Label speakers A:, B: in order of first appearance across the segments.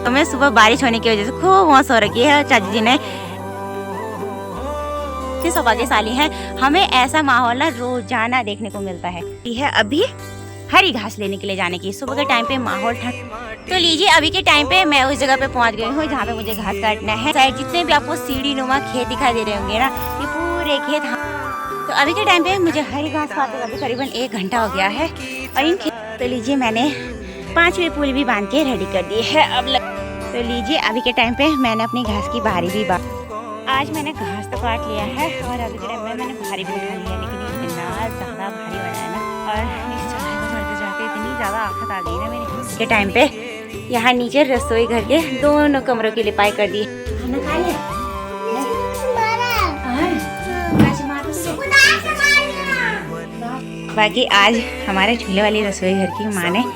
A: तो मैं सुबह बारिश होने की वजह से खूब मौस हो रखी है। चाची जी ने सौभाग्य साली है, हमें ऐसा माहौल ना रोजाना देखने को मिलता है। यह अभी हरी घास लेने के लिए जाने की, सुबह के टाइम पे माहौल ठंड। तो लीजिए अभी के टाइम पे मैं उस जगह पे पहुंच गई हूँ जहाँ पे मुझे घास काटना है। शायद जितने भी आपको सीढ़ी नुमा खेत दिखाई दे रहे होंगे ना, ये पूरे खेत। तो अभी के टाइम पे मुझे हरी घास काटते काटते करीबन 1 घंटा हो गया है। और इन खेत तो लीजिए मैंने 5वीं पुल भी बांध के रेडी कर दी है। तो लीजिए अभी के टाइम पे मैंने अपनी घास की बारी भी आज मैंने घास तो काट लिया है और अभी के टाइम में मैंने भारी भी उठा लिया, लेकिन इतना ज़्यादा भारी बना है ना, और इस चढ़ाई को चढ़ते चढ़ते इतनी ज़्यादा आफत आ गई ना मेरे के टाइम पे। यहाँ नीचे रसोई घर के दोनों कमरों की लिपाई कर दी। बाकी आज हमारे झूले वाली रसोई घर की माँ ने।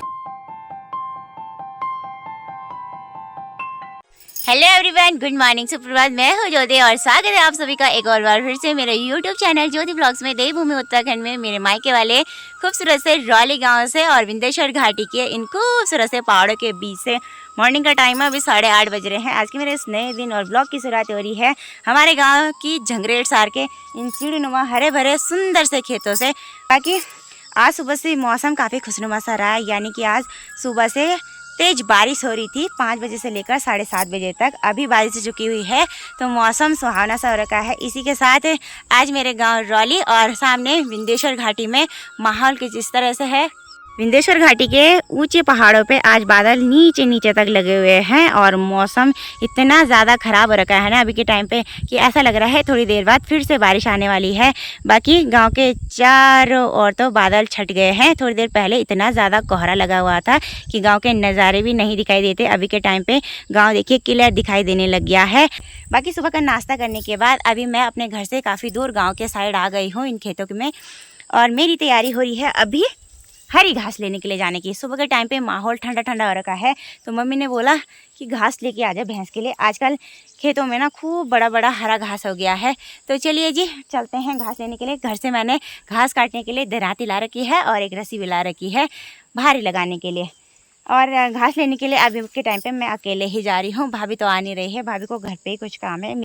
A: हेलो एवरीवन, गुड मॉर्निंग, सुप्रभात। मैं हूँ ज्योति और स्वागत है आप सभी का एक और बार फिर से मेरे यूट्यूब चैनल ज्योति ब्लॉग्स में। देवभूमि उत्तराखंड में मेरे मायके वाले खूबसूरत से रौली गांव से और विंध्येश्वर घाटी के इन खूबसूरत से पहाड़ों के बीच से मॉर्निंग का टाइम है। अभी 8:30 बज रहे हैं। आज के मेरे इस नए दिन और ब्लॉग की शुरुआत हो रही है हमारे गाँव की झंगरेट सार के इन सीढ़ीनुमा हरे भरे सुंदर से खेतों से। बाकी आज सुबह से मौसम काफ़ी खुशनुमा सा रहा है, यानी कि आज सुबह से तेज बारिश हो रही थी 5 बजे से लेकर 7:30 बजे तक। अभी बारिश हो चुकी हुई है तो मौसम सुहावना सा हो रखा है। इसी के साथ आज मेरे गांव रौली और सामने विंध्येश्वर घाटी में माहौल कुछ इस तरह से है। विंध्येश्वर घाटी के ऊंचे पहाड़ों पे आज बादल नीचे नीचे तक लगे हुए हैं और मौसम इतना ज़्यादा ख़राब हो रखा है ना अभी के टाइम पे कि ऐसा लग रहा है थोड़ी देर बाद फिर से बारिश आने वाली है। बाकी गांव के चारों ओर तो बादल छट गए हैं। थोड़ी देर पहले इतना ज़्यादा कोहरा लगा हुआ था कि गाँव के नज़ारे भी नहीं दिखाई देते। अभी के टाइम पर गाँव देखिए क्लियर दिखाई देने लग गया है। बाकी सुबह का नाश्ता करने के बाद अभी मैं अपने घर से काफ़ी दूर गाँव के साइड आ गई हूँ इन खेतों में, और मेरी तैयारी हो रही है अभी हरी घास लेने के लिए जाने की। सुबह के टाइम पे माहौल ठंडा ठंडा हो रखा है तो मम्मी ने बोला कि घास लेके आ जा भैंस के लिए। आजकल खेतों में ना खूब बड़ा बड़ा हरा घास हो गया है। तो चलिए जी चलते हैं घास लेने के लिए। घर से मैंने घास काटने के लिए दराती ला रखी है और एक रस्सी भी ला रखी है भारी लगाने के लिए। और घास लेने के लिए अभी के टाइम पे मैं अकेले ही जा रही हूँ। भाभी तो आ नहीं रही है, भाभी को घर पे ही कुछ काम है।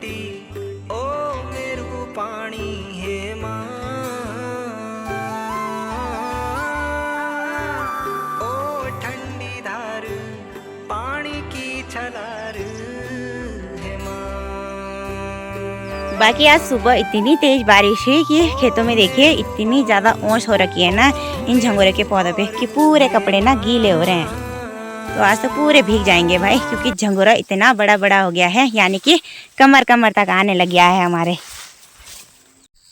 A: बाकी आज सुबह इतनी तेज बारिश हुई कि खेतों में देखिए इतनी ज़्यादा ओस हो रखी है ना इन झंगोरे के पौधों पे कि पूरे कपड़े ना गीले हो रहे हैं। तो आज तो पूरे भीग जाएंगे भाई, क्योंकि झंगोरा इतना बड़ा बड़ा हो गया है, यानी कि कमर कमर तक आने लग गया है हमारे।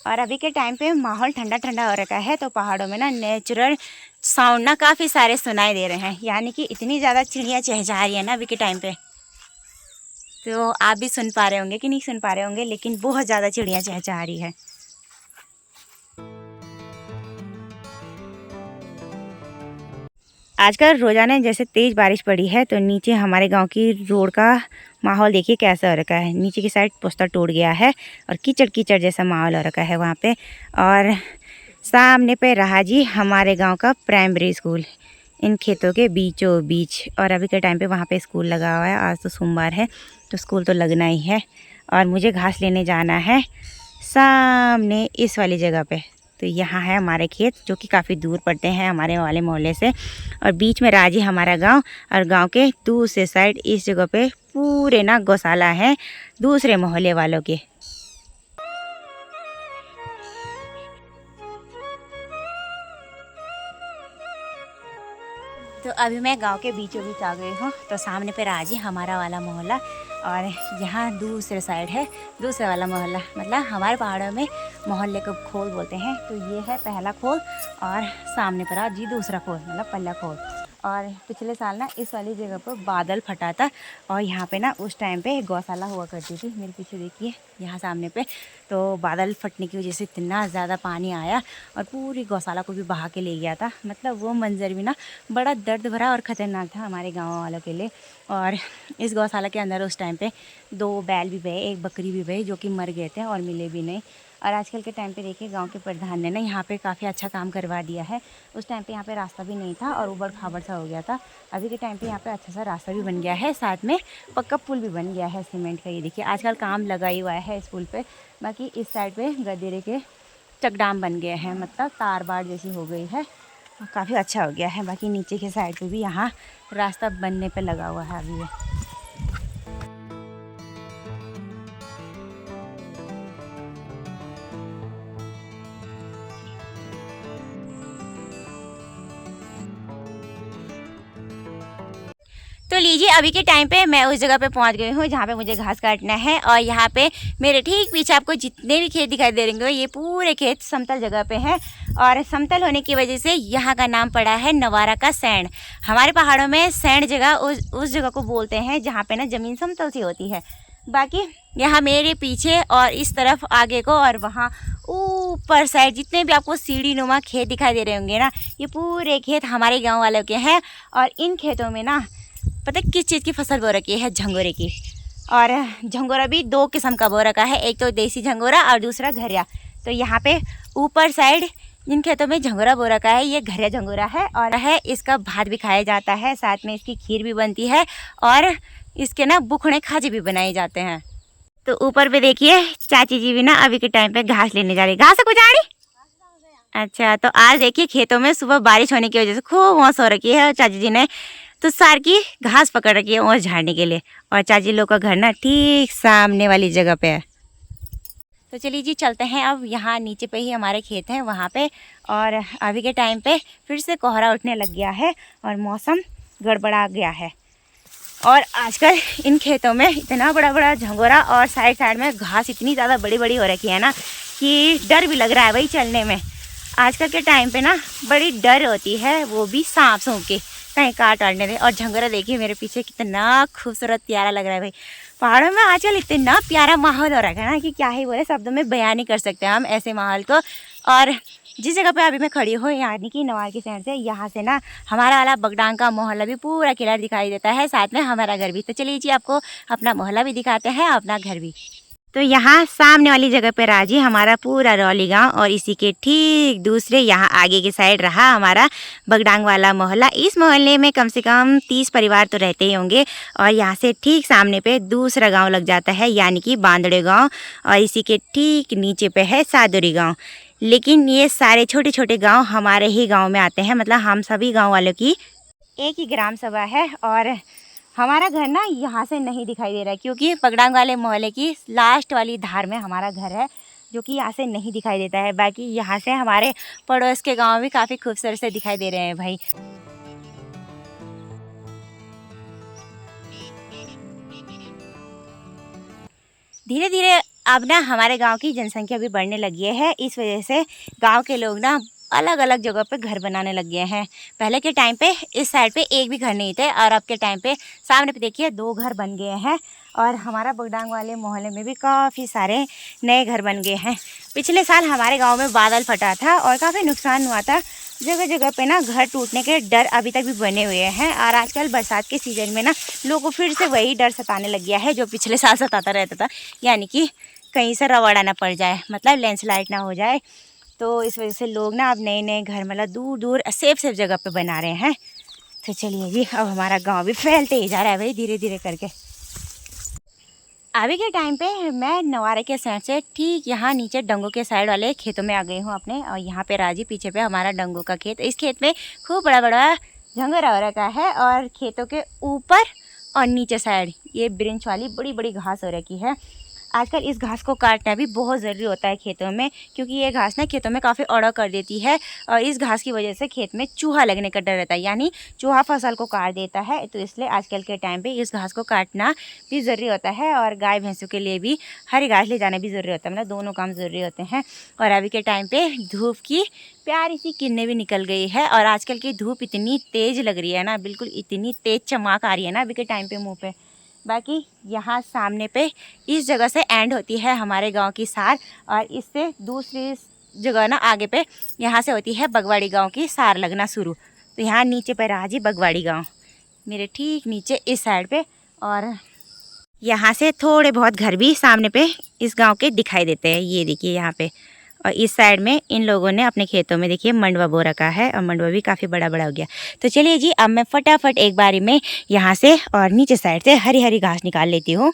A: और अभी के टाइम पे माहौल ठंडा ठंडा हो रखा है तो पहाड़ों में ना नेचुरल साउंड ना काफ़ी सारे सुनाई दे रहे हैं, यानी कि इतनी ज़्यादा चिड़ियाँ चहचहा रही है ना अभी के टाइम पे। तो आप भी सुन पा रहे होंगे कि नहीं सुन पा रहे होंगे, लेकिन बहुत ज़्यादा चिड़ियाँ चहचहा रही है। आजकल रोजाना जैसे तेज़ बारिश पड़ी है तो नीचे हमारे गांव की रोड का माहौल देखिए कैसा हो रखा है। नीचे की साइड पोस्टर टूट गया है और कीचड़ कीचड़ जैसा माहौल हो रखा है वहाँ पे। और सामने पे रहा जी हमारे गांव का प्राइमरी स्कूल इन खेतों के बीचों बीच। और अभी के टाइम पे वहाँ पे स्कूल लगा हुआ है। आज तो सोमवार है तो स्कूल तो लगना ही है। और मुझे घास लेने जाना है सामने इस वाली जगह पे। तो यहाँ है हमारे खेत जो कि काफ़ी दूर पड़ते हैं हमारे वाले मोहल्ले से, और बीच में राजी हमारा गांव। और गांव के दूसरे साइड इस जगह पे पूरे ना गौशाला है दूसरे मोहल्ले वालों के। तो अभी मैं गांव के बीचों बीच आ गई हूँ। तो सामने पे राजी हमारा वाला मोहल्ला और यहाँ दूसरे साइड है दूसरा वाला मोहल्ला। मतलब हमारे पहाड़ों में मोहल्ले को खोल बोलते हैं। तो ये है पहला खोल और सामने पर जी दूसरा खोल मतलब पल्ला खोल। और पिछले साल ना इस वाली जगह पर बादल फटा था और यहाँ पे ना उस टाइम पे गौशाला हुआ करती थी। मेरे पीछे देखिए यहाँ सामने पे। तो बादल फटने की वजह से इतना ज़्यादा पानी आया और पूरी गौशाला को भी बहा के ले गया था। मतलब वो मंजर भी ना बड़ा दर्द भरा और ख़तरनाक था हमारे गाँव वालों के लिए। और इस गौशाला के अंदर उस टाइम पे 2 बैल भी बहे, 1 बकरी भी बही जो कि मर गए थे और मिले भी नहीं। और आजकल के टाइम पे देखिए गांव के प्रधान ने ना यहाँ पे काफ़ी अच्छा काम करवा दिया है। उस टाइम पे यहाँ पे रास्ता भी नहीं था और ऊबड़ खाबड़ सा हो गया था। अभी के टाइम पे यहाँ पे अच्छा सा रास्ता भी बन गया है, साथ में पक्का पुल भी बन गया है सीमेंट का। ये देखिए आजकल काम लगा ही हुआ है इस पुल पे। बाकी इस साइड पे गदेरे के चकडाम बन गए हैं, मतलब तार बाड़ जैसी हो गई है, काफ़ी अच्छा हो गया है। बाकी नीचे के साइड पे भी यहाँ रास्ता बनने पे लगा हुआ है अभी ये। तो लीजिए अभी के टाइम पे मैं उस जगह पे पहुंच गई हूँ जहाँ पे मुझे घास काटना है। और यहाँ पे मेरे ठीक पीछे आपको जितने भी खेत दिखाई दे रहे ये पूरे खेत समतल जगह पे हैं। और समतल होने की वजह से यहाँ का नाम पड़ा है नवारा का सैंड। हमारे पहाड़ों में सैंड जगह उस जगह को बोलते हैं जहाँ पे ना ज़मीन समतल सी होती है। बाकी यहाँ मेरे पीछे और इस तरफ आगे को और वहाँ ऊपर साइड जितने भी आपको सीढ़ी नुमा खेत दिखाई दे रहे होंगे ना, ये पूरे खेत हमारे गाँव वालों के हैं। और इन खेतों में ना पता है किस चीज़ की फसल बो रखी है? झंगोरे की। और झंगोरा भी दो किस्म का बो रखा है, एक तो देसी झंगोरा और दूसरा घरिया। तो यहाँ पे ऊपर साइड जिन खेतों में झंगोरा बो रखा है ये घरिया झंगोरा है। और इसका भात भी खाया जाता है, साथ में इसकी खीर भी बनती है और इसके ना बुखड़े खाजे भी बनाए जाते हैं। तो ऊपर पे देखिए चाची जी भी ना अभी के टाइम पे घास लेने जा रही। घास है कुछ आ रही? अच्छा, तो आज देखिए खेतों में सुबह बारिश होने की वजह से खूब मौस हो रखी है और चाची जी ने तो सार की घास पकड़ रखी है और झाड़ने के लिए। और चाची लोग का घर ना ठीक सामने वाली जगह पे है। तो चलिए जी चलते हैं अब। यहाँ नीचे पे ही हमारे खेत हैं वहाँ पे। और अभी के टाइम पे फिर से कोहरा उठने लग गया है और मौसम गड़बड़ा गया है। और आजकल इन खेतों में इतना बड़ा बड़ा झंगोरा और साइड साइड में घास इतनी ज़्यादा बड़ी बड़ी हो रखी है ना कि डर भी लग रहा है भाई चलने में। आजकल के टाइम पे ना बड़ी डर होती है, वो भी सांप सूंप के कहीं काट आटने दे। और झंगोरा देखिए मेरे पीछे कितना खूबसूरत प्यारा लग रहा है भाई। पहाड़ों में आजकल इतना प्यारा माहौल हो रखा है ना कि क्या ही बोले, शब्दों में बयान नहीं कर सकते हम ऐसे माहौल को। और जिस जगह पे अभी मैं खड़ी हूँ यानी कि नवार की साइड से, यहाँ से ना हमारा वाला बगडांग का मोहल्ला भी पूरा क्लियर दिखाई देता है, साथ में हमारा घर भी। तो चलिए जी आपको अपना मोहल्ला भी दिखाते हैं, अपना घर भी। तो यहाँ सामने वाली जगह पे राजी हमारा पूरा रौली गांव और इसी के ठीक दूसरे यहाँ आगे के साइड रहा हमारा बगडांग वाला मोहल्ला। इस मोहल्ले में कम से कम 30 परिवार तो रहते ही होंगे। और यहाँ से ठीक सामने पे दूसरा गांव लग जाता है यानी कि बांदड़े गांव। और इसी के ठीक नीचे पे है सादुरी गांव। लेकिन ये सारे छोटे छोटे गाँव हमारे ही गाँव में आते हैं, मतलब हम सभी गाँव वालों की एक ही ग्राम सभा है। और हमारा घर ना यहाँ से नहीं दिखाई दे रहा है क्योंकि बगडांग वाले मोहल्ले की लास्ट वाली धार में हमारा घर है, जो कि यहाँ से नहीं दिखाई देता है। बाकी यहाँ से हमारे पड़ोस के गांव भी काफ़ी खूबसूरत से दिखाई दे रहे हैं भाई। धीरे धीरे अब ना हमारे गांव की जनसंख्या भी बढ़ने लगी है। इस वजह से गांव के लोग ना अलग अलग जगह पे घर बनाने लग गए हैं। पहले के टाइम पे इस साइड पे एक भी घर नहीं थे और अब के टाइम पे सामने पे देखिए 2 घर बन गए हैं। और हमारा बगडांग वाले मोहल्ले में भी काफ़ी सारे नए घर बन गए हैं। पिछले साल हमारे गांव में बादल फटा था और काफ़ी नुकसान हुआ था। जगह जगह पे ना घर टूटने के डर अभी तक भी बने हुए हैं। और आजकल बरसात के सीज़न में ना लोगों को फिर से वही डर सताने लग गया है जो पिछले साल सताता रहता था, यानी कि कहीं से रवाड़ा ना पड़ जाए, मतलब लैंडस्लाइड ना हो जाए। तो इस वजह से लोग ना अब नए नए घर मतलब दूर दूर सेफ जगह पे बना रहे हैं। तो चलिए जी अब हमारा गांव भी फैलते ही जा रहा है भाई धीरे धीरे करके। अभी के टाइम पे मैं नवारे के साइड से ठीक यहाँ नीचे डंगो के साइड वाले खेतों में आ गई हूँ अपने। और यहाँ पे राजी पीछे पे हमारा डंगो का खेत। इस खेत में खूब बड़ा बड़ा झंगोरा हो रखा है और खेतों के ऊपर और नीचे साइड ये ब्रिंच वाली बड़ी बड़ी घास हो रखी है। आजकल इस घास को काटना भी बहुत ज़रूरी होता है खेतों में, क्योंकि ये घास ना खेतों में काफ़ी औड़ा कर देती है। और इस घास की वजह से खेत में चूहा लगने का डर रहता है, यानी चूहा फसल को काट देता है। तो इसलिए आजकल के टाइम पे इस घास को काटना भी ज़रूरी होता है। और गाय भैंसों के लिए भी हरी घास ले जाना भी ज़रूरी होता है, मतलब दोनों काम ज़रूरी होते हैं। और अभी के टाइम पर धूप की प्यारी सी किरणें भी निकल गई है। और आजकल की धूप इतनी तेज़ लग रही है ना, बिल्कुल इतनी तेज़ चमक आ रही है ना अभी के टाइम पे मुँह पे। बाकी यहाँ सामने पे इस जगह से एंड होती है हमारे गांव की सार। और इससे दूसरी जगह ना आगे पे यहाँ से होती है बगवाड़ी गांव की सार लगना शुरू। तो यहाँ नीचे पे रहा जी बगवाड़ी गांव मेरे ठीक नीचे इस साइड पे। और यहाँ से थोड़े बहुत घर भी सामने पे इस गांव के दिखाई देते हैं। ये देखिए यहाँ पे, और इस साइड में इन लोगों ने अपने खेतों में देखिए मंडवा बो रखा है, और मंडवा भी काफ़ी बड़ा बड़ा हो गया। तो चलिए जी, अब मैं फटाफट एक बारी में यहाँ से और नीचे साइड से हरी हरी घास निकाल लेती हूँ।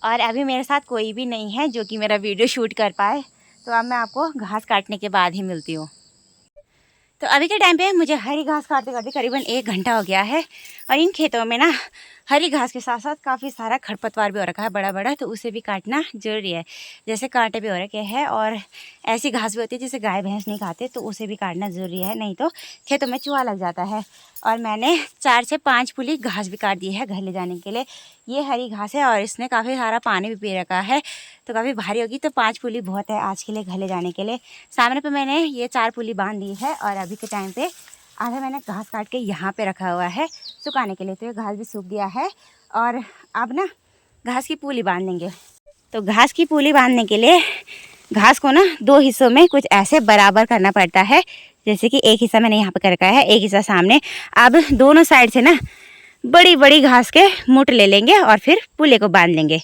A: और अभी मेरे साथ कोई भी नहीं है जो कि मेरा वीडियो शूट कर पाए, तो अब मैं आपको घास काटने के बाद ही मिलती हूँ। तो अभी के टाइम पे मुझे हरी घास काटते काटते करीबन 1 घंटा हो गया है, और इन खेतों में ना हरी घास के साथ साथ काफ़ी सारा खरपतवार भी हो रखा है बड़ा बड़ा, तो उसे भी काटना ज़रूरी है। जैसे कांटे भी हो रखे हैं, और ऐसी घास भी होती है जिसे गाय भैंस नहीं खाते, तो उसे भी काटना ज़रूरी है, नहीं तो खेतों में चूहा लग जाता है। और मैंने 4 से 5 पुली घास भी काट दी है घर ले जाने के लिए। ये हरी घास है और इसने काफ़ी सारा पानी भी पी रखा है, तो काफ़ी भारी होगी, तो 5 पुली बहुत है आज के लिए घर ले जाने के लिए। सामने पे मैंने ये 4 पुली बांध दी है, और अभी के टाइम पे आधा मैंने घास काट के यहाँ पे रखा हुआ है सुखाने के लिए। तो ये घास भी सूख गया है, और अब ना घास की पुली बांध देंगे। तो घास की पुली बांधने के लिए घास को ना 2 हिस्सों में कुछ ऐसे बराबर करना पड़ता है। जैसे कि एक हिस्सा मैंने यहाँ पे कर रखा है, एक हिस्सा सामने। अब दोनों साइड से ना बड़ी बड़ी घास के मुठ ले लेंगे और फिर पुले को बांध लेंगे।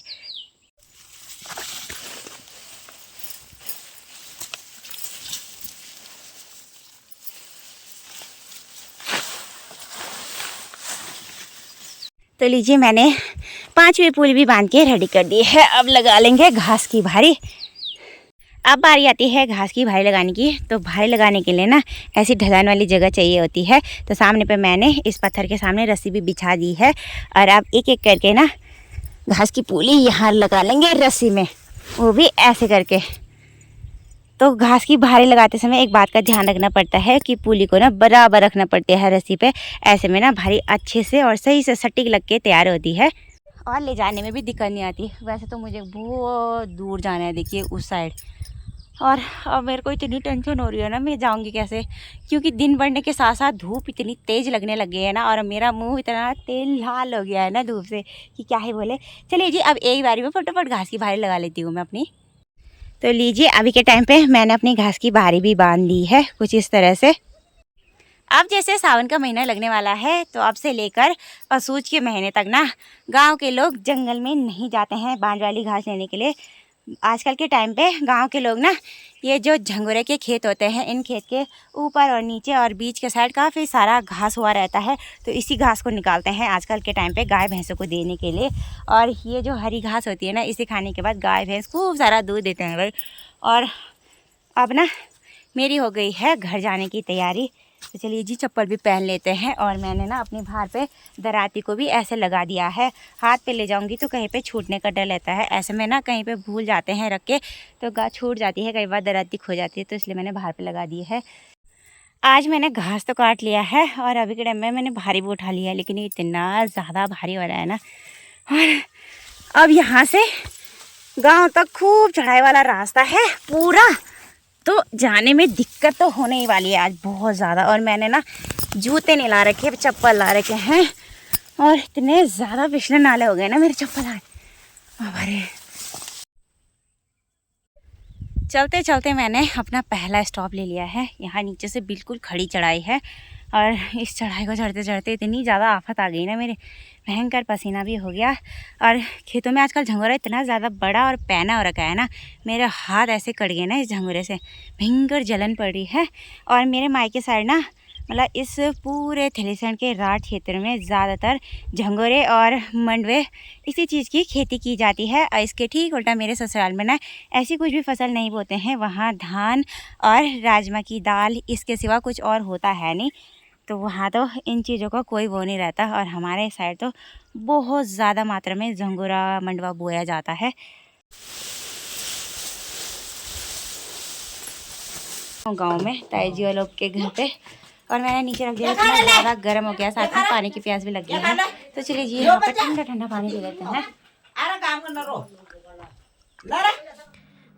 A: तो लीजिए, मैंने 5वीं पुली भी बांध के रेडी कर दी है। अब लगा लेंगे घास की भारी। अब बारी आती है घास की भारी लगाने की। तो भारी लगाने के लिए ना ऐसी ढलान वाली जगह चाहिए होती है। तो सामने पे मैंने इस पत्थर के सामने रस्सी भी बिछा दी है, और अब एक एक करके ना घास की पुली यहाँ लगा लेंगे रस्सी में, वो भी ऐसे करके। तो घास की भारी लगाते समय एक बात का ध्यान रखना पड़ता है कि पुली को ना बराबर रखना पड़ता है रस्सी पे। ऐसे में ना भारी अच्छे से और सही से सटीक लग के तैयार होती है, और ले जाने में भी दिक्कत नहीं आती। वैसे तो मुझे बहुत दूर जाना है, देखिए उस साइड, और अब मेरे को इतनी टेंशन हो रही है ना, मैं जाऊंगी कैसे, क्योंकि दिन बढ़ने के साथ साथ धूप इतनी तेज़ लगने लग गई है ना, और मेरा मुंह इतना तेल लाल हो गया है ना धूप से कि क्या ही बोले। चलिए जी, अब एक बारी में फटाफट घास की भारी लगा लेती हूँ मैं अपनी। तो लीजिए, अभी के टाइम पे मैंने अपनी घास की भारी भी बांध ली है कुछ इस तरह से। अब जैसे सावन का महीना लगने वाला है, तो अब से लेकर असूज के महीने तक ना गांव के लोग जंगल में नहीं जाते हैं बांझ वाली घास लेने के लिए। आजकल के टाइम पे गांव के लोग ना ये जो झंगोरे के खेत होते हैं, इन खेत के ऊपर और नीचे और बीच के साइड काफ़ी सारा घास हुआ रहता है, तो इसी घास को निकालते हैं आजकल के टाइम पे गाय भैंसों को देने के लिए। और ये जो हरी घास होती है ना, इसे खाने के बाद गाय भैंस खूब सारा दूध देते हैं भाई। और अब ना मेरी हो गई है घर जाने की तैयारी। तो चलिए जी, चप्पल भी पहन लेते हैं, और मैंने ना अपनी भार पे दराती को भी ऐसे लगा दिया है। हाथ पे ले जाऊंगी तो कहीं पे छूटने का डर रहता है, ऐसे में ना कहीं पे भूल जाते हैं रख के तो छूट जाती है, कई बार दराती खो जाती है, तो इसलिए मैंने भार पे लगा दी है। आज मैंने घास तो काट लिया है, और अभी के टाइम में मैंने भारी भी उठा लिया है, लेकिन ये इतना ज़्यादा भारी हो रहा है ना। और अब यहाँ से गाँव तक खूब चढ़ाई वाला रास्ता है पूरा, तो जाने में दिक्कत तो होने ही वाली है आज बहुत ज़्यादा। और मैंने ना जूते नहीं ला रखे, चप्पल ला रखे हैं, और इतने ज़्यादा फिसलन नाले हो गए ना मेरे चप्पल आए। अरे चलते चलते मैंने अपना पहला स्टॉप ले लिया है। यहाँ नीचे से बिल्कुल खड़ी चढ़ाई है, और इस चढ़ाई को चढ़ते चढ़ते इतनी ज़्यादा आफत आ गई ना, मेरे भयंकर पसीना भी हो गया। और खेतों में आजकल झंगोरा इतना ज़्यादा बड़ा और पैना हो रखा है ना, मेरे हाथ ऐसे कट गए ना इस झंगोरे से, भयंकर जलन पड़ रही है। और मेरे मायके साइड ना, मतलब इस पूरे थलीसैंड के राठ क्षेत्र में ज़्यादातर झंगोरे और मंडवे इसी चीज़ की खेती की जाती है। और इसके ठीक उल्टा मेरे ससुराल में ना ऐसी कुछ भी फसल नहीं बोते हैं, वहाँ धान और राजमा की दाल, इसके सिवा कुछ और होता है नहीं। तो वहाँ तो इन चीज़ों का कोई वो नहीं रहता, और हमारे साइड तो बहुत ज़्यादा मात्रा में झंगोरा मंडवा बोया जाता है। गांव में ताई जी लोग के घर पे, और मैंने नीचे रख दिया, इतना ज़्यादा गर्म हो गया, साथ में पानी की प्यास भी लग गई है। तो चलिए जी, यहाँ पर ठंडा ठंडा पानी पी लेते हैं।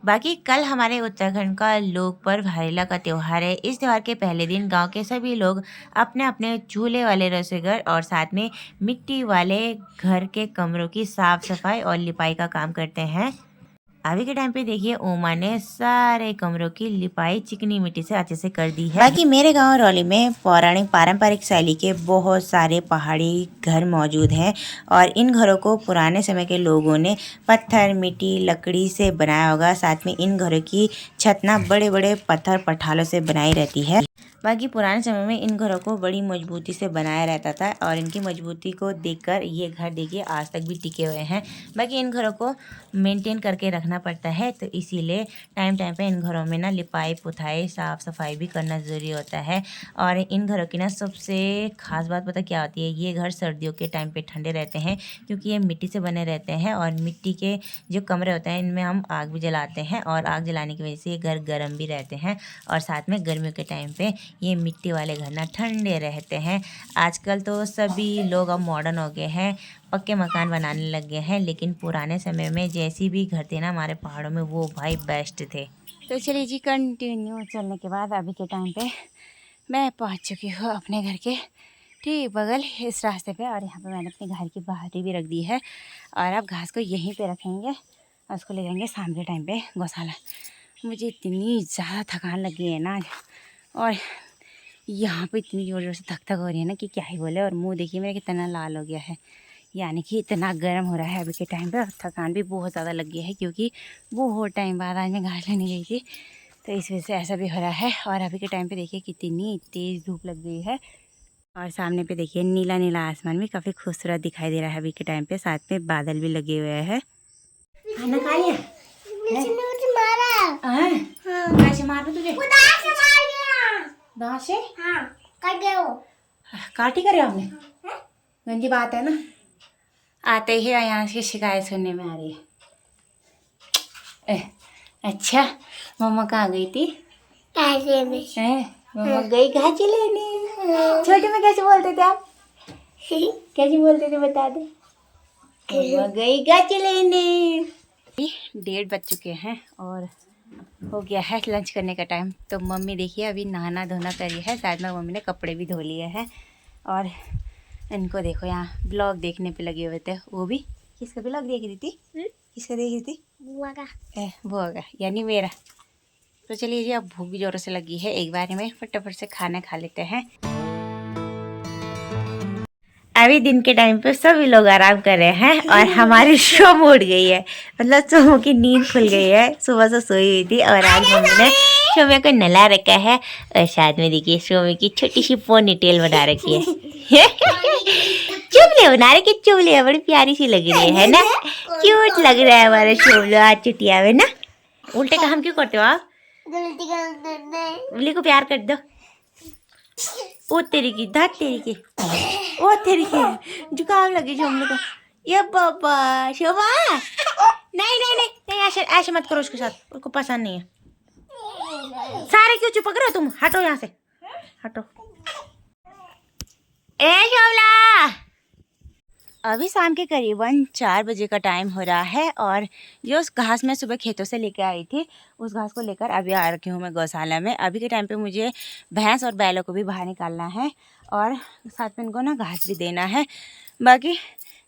A: बाकी कल हमारे उत्तराखंड का लोक पर्व हरेला का त्यौहार है। इस त्यौहार के पहले दिन गांव के सभी लोग अपने अपने चूल्हे वाले रसोईघर और साथ में मिट्टी वाले घर के कमरों की साफ सफाई और लिपाई का काम करते हैं। अभी के टाइम पे देखिए उमा ने सारे कमरों की लिपाई चिकनी मिट्टी से अच्छे से कर दी है। बाकी मेरे गांव रौली में पौराणिक पारंपरिक शैली के बहुत सारे पहाड़ी घर मौजूद हैं और इन घरों को पुराने समय के लोगों ने पत्थर, मिट्टी, लकड़ी से बनाया होगा। साथ में इन घरों की छत ना बड़े बड़े पत्थर पठालों से बनाई रहती है। बाकी पुराने समय में इन घरों को बड़ी मजबूती से बनाया रहता था और इनकी मजबूती को देखकर ये घर देखिए आज तक भी टिके हुए हैं। बाकी इन घरों को मेंटेन करके रखना पड़ता है, तो इसीलिए टाइम टाइम पे इन घरों में ना लिपाई पुताई साफ़ सफाई भी करना ज़रूरी होता है। और इन घरों की ना सबसे ख़ास बात पता क्या होती है, ये घर सर्दियों के टाइम पे ठंडे रहते हैं क्योंकि ये मिट्टी से बने रहते हैं और मिट्टी के जो कमरे होते हैं इनमें हम आग भी जलाते हैं और आग जलाने की वजह से ये घर गर्म भी रहते हैं। और साथ में गर्मियों के टाइम पे ये मिट्टी वाले घर ना ठंडे रहते हैं। आजकल तो सभी लोग अब मॉडर्न हो गए हैं, पक्के मकान बनाने लग गए हैं, लेकिन पुराने समय में जैसी भी घर थे ना हमारे पहाड़ों में वो भाई बेस्ट थे। तो चलिए जी, कंटिन्यू चलने के बाद अभी के टाइम पे मैं पहुंच चुकी हूँ अपने घर के ठीक बगल इस रास्ते पे। और यहाँ पे मैंने अपने घर की बाहरी भी रख दी है और अब घास को यहीं पे रखेंगे और उसको ले जाएंगे शाम के टाइम पे गौशाला। मुझे इतनी ज़्यादा थकान लगी है ना और यहाँ पे इतनी ज़ोर ज़ोर से धक धक हो रही है ना कि क्या ही बोले। और मुंह देखिए मेरा कितना लाल हो गया है, यानी कि इतना गर्म हो रहा है अभी के टाइम पे। और थकान भी बहुत ज़्यादा लग गई है क्योंकि बहुत टाइम बाद आज मैं घास लेने गई थी, तो इस वजह से ऐसा भी हो रहा है। और अभी के टाइम पे देखिए कितनी तेज़ धूप लग गई है और सामने पे देखिए नीला नीला आसमान भी काफ़ी खूबसूरत दिखाई दे रहा है अभी के टाइम पे। साथ में बादल भी लगे हुए हैं। खाना खा लिया? कैसे मारा तुझे? दांत से? हाँ, काट गया वो। काट ही करे आपने? गंदी बात है ना, आते ही यहाँ से शिकायत सुनने में आ रही है। अच्छा, मम्मा कहाँ गई थी? मम्मा गई घास लेने। छोटे में कैसे बोलते थे आप? कैसे बोलते थे बता दे। मम्मा गई घास लेने। 1:30 बज चुके हैं और हो गया है लंच करने का टाइम। तो मम्मी देखिए अभी नहाना धोना करी है, साथ में मम्मी ने कपड़े भी धो लिए हैं। और इनको देखो यहाँ ब्लॉग देखने पे लगे हुए थे। वो भी किसका ब्लॉग देख रही थी? किसका देख रही थी? बुआ का। बुआ का यानी मेरा। तो चलिए जी, अब भूख भी जोरों से लगी है, एक बार में फटाफट से खाना खा लेते हैं। अभी दिन के टाइम पे सभी लोग आराम कर रहे हैं और हमारी शोम उठ गई है, मतलब सोमो की नींद खुल गई है। सुबह से सोई हुई थी और आज मम्मी ने शोमे को नला रखा है और साथ में देखिए शोमे की छोटी सी पोनी टेल बना रखी है। चुबले बना रखी, चुबले बड़ी प्यारी सी लग रही है ना, क्यूट लग रहा है हमारा शोमलो आज चुटिया में ना। उल्टे काम क्यों करते हो आप? उल्ली को प्यार कर दो। ओ तेरी की दांत, तेरी की ओ तेरी की जुकाम लगी शोमलो को। ये बाबा शोभा, नहीं नहीं नहीं नहीं, ऐसे ऐसे मत करो उसके साथ, उसको पसंद नहीं है। सारे क्यों चिपक रहे हो तुम? हटो यहाँ से, हटो। ए शोभला, अभी शाम के करीबन 4 बजे का टाइम हो रहा है और जो उस घास मैं सुबह खेतों से लेकर आई थी उस घास को लेकर अभी आ रखी हूँ मैं गौशाला में। अभी के टाइम पे मुझे भैंस और बैलों को भी बाहर निकालना है और साथ में इनको ना घास भी देना है। बाकी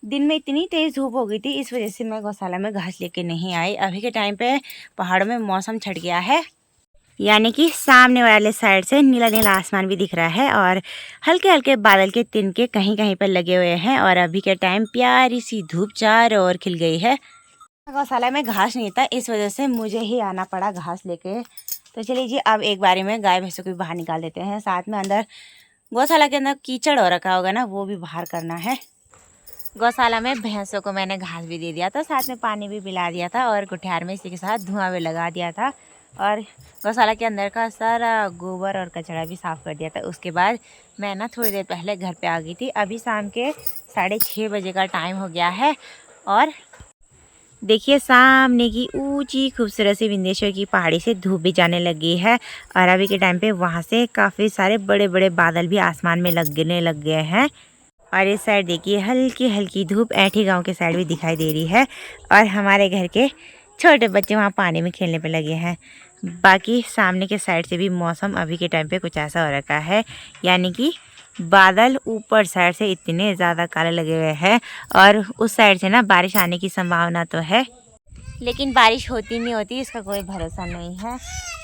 A: दिन में इतनी तेज़ धूप हो गई थी, इस वजह से मैं गौशाला में घास लेके नहीं आई। अभी के टाइम पे पहाड़ों में मौसम छट गया है, यानी कि सामने वाले साइड से नीला नीला आसमान भी दिख रहा है और हल्के हल्के बादल के तिनके कहीं कहीं पर लगे हुए हैं। और अभी के टाइम प्यारी सी धूप चारों ओर खिल गई है। गौशाला में घास नहीं था, इस वजह से मुझे ही आना पड़ा घास लेके। तो चलिए जी, अब एक बारी में गाय भैंसों को भी बाहर निकाल देते हैं। साथ में अंदर गौशाला के अंदर कीचड़ हो रखा होगा ना, वो भी बाहर करना है। गौशाला में भैंसों को मैंने घास भी दे दिया था, साथ में पानी भी पिला दिया था और गुठियार में इसी के साथ धुआं भी लगा दिया था और गौशाला के अंदर का सारा गोबर और कचरा भी साफ़ कर दिया था। उसके बाद मैं ना थोड़ी देर पहले घर पे आ गई थी। अभी शाम के 6:30 बजे का टाइम हो गया है और देखिए सामने की ऊंची खूबसूरत सी विंध्येश्वर की पहाड़ी से धूप भी जाने लगी है और अभी के टाइम पे वहाँ से काफ़ी सारे बड़े बड़े बादल भी आसमान में लगने लग गए हैं। और इस साइड देखिए हल्की हल्की धूप ऐठी गांव के साइड भी दिखाई दे रही है और हमारे घर के छोटे बच्चे वहाँ पानी में खेलने पे लगे हैं। बाकी सामने के साइड से भी मौसम अभी के टाइम पे कुछ ऐसा हो रखा है, यानी कि बादल ऊपर साइड से इतने ज़्यादा काले लगे हुए हैं और उस साइड से ना बारिश आने की संभावना तो है। लेकिन बारिश होती नहीं होती इसका कोई भरोसा नहीं है।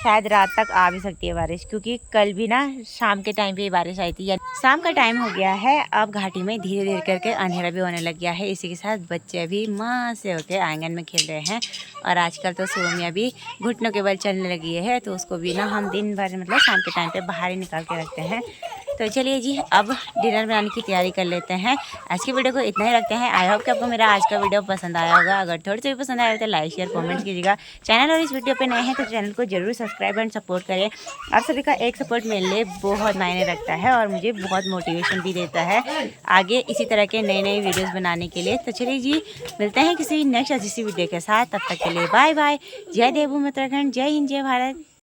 A: शायद रात तक आ भी सकती है बारिश, क्योंकि कल भी ना शाम के टाइम पे ही बारिश आई थी। शाम का टाइम हो गया है, अब घाटी में धीरे धीरे करके अंधेरा भी होने लग गया है। इसी के साथ बच्चे भी माँ से होकर आंगन में खेल रहे हैं। और आजकल तो सोमिया भी घुटनों के बल चलने लगी है, तो उसको भी ना हम दिन भर मतलब शाम के टाइम पे बाहर ही निकाल के रखते हैं। तो चलिए जी, अब डिनर बनाने की तैयारी कर लेते हैं। आज की वीडियो को इतना ही रखते हैं। आई होप कि आपको मेरा आज का वीडियो पसंद आया होगा। अगर थोड़ी सी भी पसंद आया तो लाइक शेयर कमेंट कीजिएगा। चैनल और इस वीडियो पे नए हैं तो चैनल को जरूर सब्सक्राइब एंड सपोर्ट करें। आप सभी का एक सपोर्ट मेरे लिए बहुत मायने रखता है और मुझे बहुत मोटिवेशन भी देता है आगे इसी तरह के नए नए वीडियोज़ बनाने के लिए। तो चलिए जी, मिलते हैं किसी नेक्स्ट अच्छी सी वीडियो के साथ। तब तक के लिए बाय बाय। जय देवभूमि उत्तराखंड, जय हिंद, जय भारत।